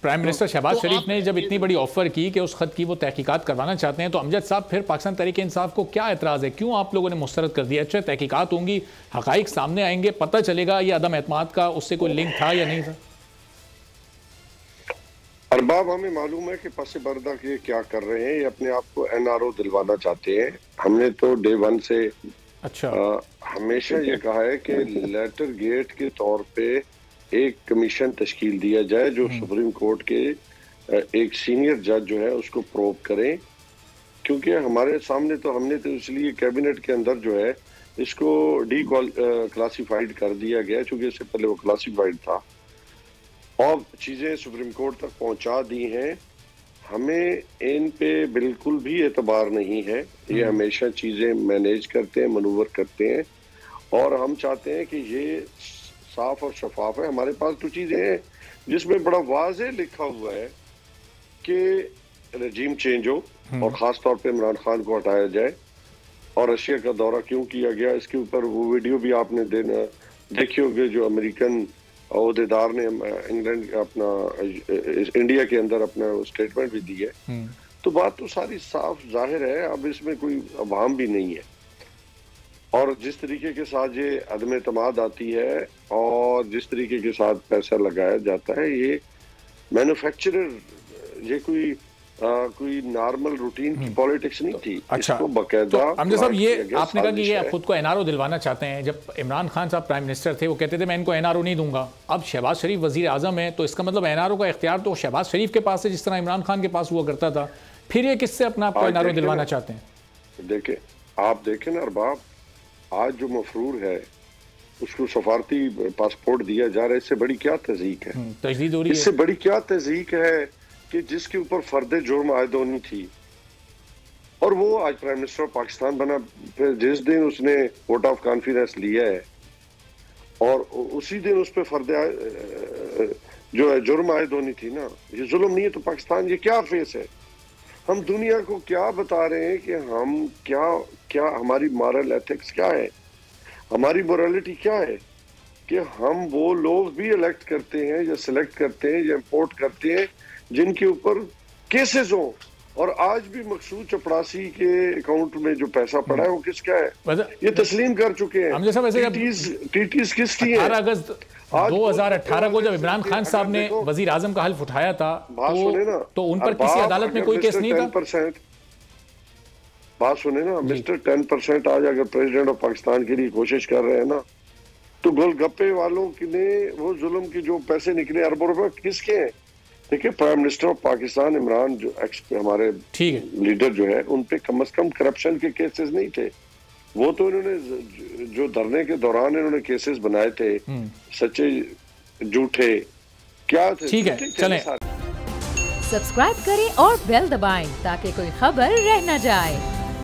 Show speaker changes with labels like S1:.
S1: Prime minister Shahbaz शरीफ ने जब इतनी बड़ी ऑफर की कि उस खत की वो तहकीकात करवाना चाहते हैं, तो अमजद साहब फिर पाकिस्तान तहरीक इंसाफ को क्या एतराज़ है? क्यों आप लोगों ने मुस्तरद कर दिया? अच्छा, तहकीकात होंगी, हकाइक सामने आएंगे, पता चलेगा ये अदम एतमाद का उससे कोई लिंक था या नहीं था।
S2: अरबाब, हमें मालूम है कि पस पर्दा के क्या कर रहे हैं, ये अपने आप को NRO दिलवाना चाहते हैं। हमने तो डे वन से हमेशा ये कहा है कि लेटर गेट के तौर पे एक कमीशन तश्कील दिया जाए जो सुप्रीम कोर्ट के एक सीनियर जज जो है उसको प्रोब करें, क्योंकि हमारे सामने तो हमने तो इसलिए कैबिनेट के अंदर जो है इसको क्लासिफाइड कर दिया गया, क्योंकि इससे पहले वो क्लासिफाइड था और चीज़ें सुप्रीम कोर्ट तक पहुंचा दी हैं। हमें इन पे बिल्कुल भी एतबार नहीं है। ये हमेशा चीज़ें मैनेज करते हैं, मनूवर करते हैं, और हम चाहते हैं कि ये साफ और शफाफ है। हमारे पास तो चीज़ें हैं जिसमें बड़ा वाज़ेह लिखा हुआ है कि रजीम चेंज हो और ख़ास तौर पे इमरान खान को हटाया जाए, और रशिया का दौरा क्यों किया गया इसके ऊपर वो वीडियो भी आपने देखी होगी जो अमेरिकन अहदेदार ने इंग्लैंड अपना इंडिया के अंदर अपना स्टेटमेंट भी दी है। तो बात तो सारी साफ जाहिर है, अब इसमें कोई अभाम भी नहीं है। और जिस तरीके के साथ ये अदम एतमाद आती है और जिस तरीके के साथ पैसा लगाया जाता है, ये मैन्युफैक्चरर, ये कोई नॉर्मल रूटीन की पॉलिटिक्स नहीं थी।
S1: अच्छा,
S2: इसको बकायदा
S1: तो अमजद साहब, ये आपने कहा कि ये खुद को NRO दिलवाना चाहते हैं। जब इमरान खान साहब प्राइम मिनिस्टर थे वो कहते थे मैं इनको NRO नहीं दूंगा। अब शहबाज शरीफ वजीर आजम है, तो इसका मतलब NRO का इख्तियार तो शहबाज शरीफ के पास है जिस तरह इमरान खान के पास हुआ करता था। फिर ये किससे अपना आपको NRO दिलवाना चाहते हैं?
S2: आप देखें ना अरबाब, आज जो मफरूर है उसको सफारती पासपोर्ट दिया जा रहा है, इससे बड़ी क्या तज़ीक है?
S1: तजदीद हो रही है।
S2: इससे बड़ी क्या तज़ीक है कि जिसके ऊपर फर्द जुर्म आयद होनी थी और वो आज प्राइम मिनिस्टर ऑफ पाकिस्तान बना, फिर जिस दिन उसने वोट ऑफ कॉन्फिडेंस लिया है और उसी दिन उस पर फर्द जो है जुर्म आयद होनी थी ना, ये जुल्म नहीं है तो पाकिस्तान ये क्या फेस है? हम दुनिया को क्या बता रहे हैं कि हम क्या हमारी मॉरल एथिक्स क्या है, हमारी मोरालिटी क्या है कि हम वो लोग भी इलेक्ट करते हैं या सिलेक्ट करते हैं या इंपोर्ट करते हैं जिनके ऊपर केसेस हो। और आज भी मकसूद चपड़ासी के अकाउंट में जो पैसा पड़ा है वो किसका है, ये तस्लीम कर चुके हैं। टीटीज किसकी है?
S1: 18 अगस्त 2018 को जब इमरान खान साहब ने वजीर आजम का हल्फ उठाया था तो उन पर किसी अदालत में कोई केस नहीं था।
S2: बात सुने ना मिस्टर 10% आज अगर प्रेसिडेंट ऑफ पाकिस्तान के लिए कोशिश कर रहे हैं ना, तो गोलगप्पे वालों ने वो जुल्म के जो पैसे निकले अरबों रुपए किसके हैं? देखिए, prime minister of Pakistan Imran जो हमारे लीडर जो है उन पे कम से कम करप्शन के केसेस नहीं थे। वो तो इन्होंने जो धरने के दौरान इन्होंने केसेस बनाए थे सच्चे झूठे क्या थे।
S1: ठीक है, चलें।
S3: सब्सक्राइब करें और बेल दबाएं ताकि कोई खबर रह न जाए।